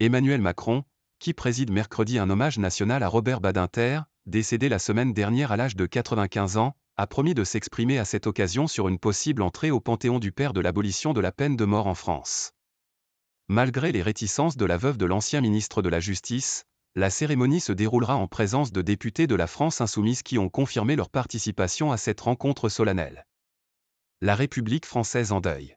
Emmanuel Macron, qui préside mercredi un hommage national à Robert Badinter, décédé la semaine dernière à l'âge de 95 ans, a promis de s'exprimer à cette occasion sur une possible entrée au Panthéon du père de l'abolition de la peine de mort en France. Malgré les réticences de la veuve de l'ancien ministre de la Justice, la cérémonie se déroulera en présence de députés de la France insoumise qui ont confirmé leur participation à cette rencontre solennelle. La République française en deuil.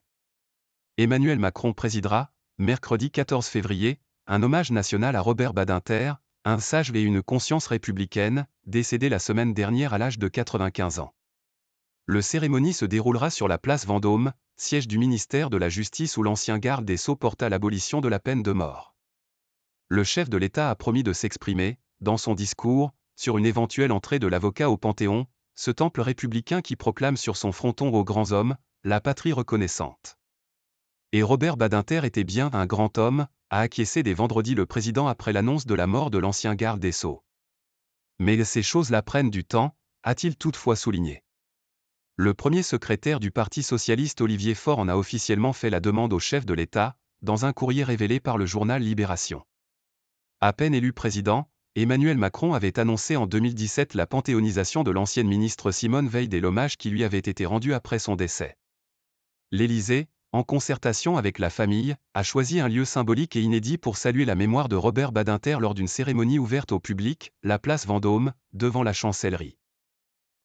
Emmanuel Macron présidera, mercredi 14 février, un hommage national à Robert Badinter, un sage et une conscience républicaine, décédé la semaine dernière à l'âge de 95 ans. Le cérémonie se déroulera sur la place Vendôme, siège du ministère de la Justice où l'ancien garde des Sceaux porta l'abolition de la peine de mort. Le chef de l'État a promis de s'exprimer, dans son discours, sur une éventuelle entrée de l'avocat au Panthéon, ce temple républicain qui proclame sur son fronton aux grands hommes, la patrie reconnaissante. Et Robert Badinter était bien un grand homme, a acquiescé dès vendredi le président après l'annonce de la mort de l'ancien garde des Sceaux. Mais ces choses-là prennent du temps, a-t-il toutefois souligné. Le premier secrétaire du Parti socialiste Olivier Faure en a officiellement fait la demande au chef de l'État, dans un courrier révélé par le journal Libération. À peine élu président, Emmanuel Macron avait annoncé en 2017 la panthéonisation de l'ancienne ministre Simone Veil et l'hommage qui lui avait été rendu après son décès. L'Élysée, en concertation avec la famille, a choisi un lieu symbolique et inédit pour saluer la mémoire de Robert Badinter lors d'une cérémonie ouverte au public, la place Vendôme, devant la Chancellerie.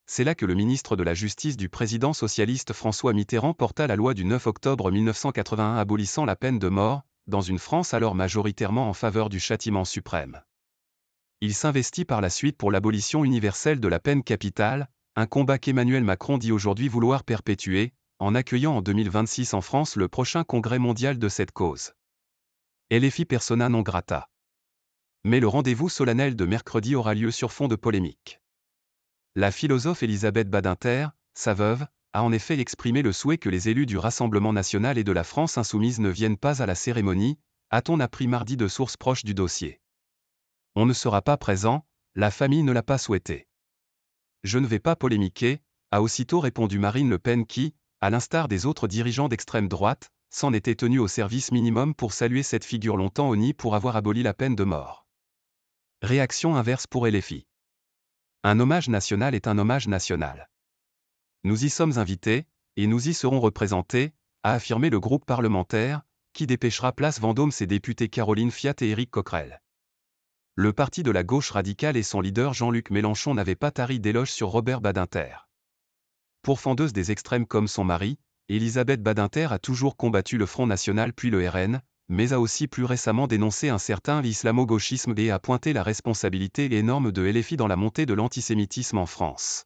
C'est là que le ministre de la Justice du président socialiste François Mitterrand porta la loi du 9 octobre 1981 abolissant la peine de mort, dans une France alors majoritairement en faveur du châtiment suprême. Il s'investit par la suite pour l'abolition universelle de la peine capitale, un combat qu'Emmanuel Macron dit aujourd'hui vouloir perpétuer, en accueillant en 2026 en France le prochain congrès mondial de cette cause. LFI persona non grata. Mais le rendez-vous solennel de mercredi aura lieu sur fond de polémique. La philosophe Elisabeth Badinter, sa veuve, a en effet exprimé le souhait que les élus du Rassemblement national et de la France insoumise ne viennent pas à la cérémonie, a-t-on appris mardi de sources proches du dossier. On ne sera pas présent, la famille ne l'a pas souhaité. Je ne vais pas polémiquer, a aussitôt répondu Marine Le Pen qui, à l'instar des autres dirigeants d'extrême droite, s'en était tenue au service minimum pour saluer cette figure longtemps honnie pour avoir aboli la peine de mort. Réaction inverse pour LFI. Un hommage national est un hommage national. Nous y sommes invités, et nous y serons représentés, a affirmé le groupe parlementaire, qui dépêchera place Vendôme ses députés Caroline Fiat et Éric Coquerel. Le parti de la gauche radicale et son leader Jean-Luc Mélenchon n'avaient pas tari d'éloges sur Robert Badinter. Pourfendeuse des extrêmes comme son mari, Elisabeth Badinter a toujours combattu le Front National puis le RN, mais a aussi plus récemment dénoncé un certain islamo-gauchisme et a pointé la responsabilité énorme de LFI dans la montée de l'antisémitisme en France.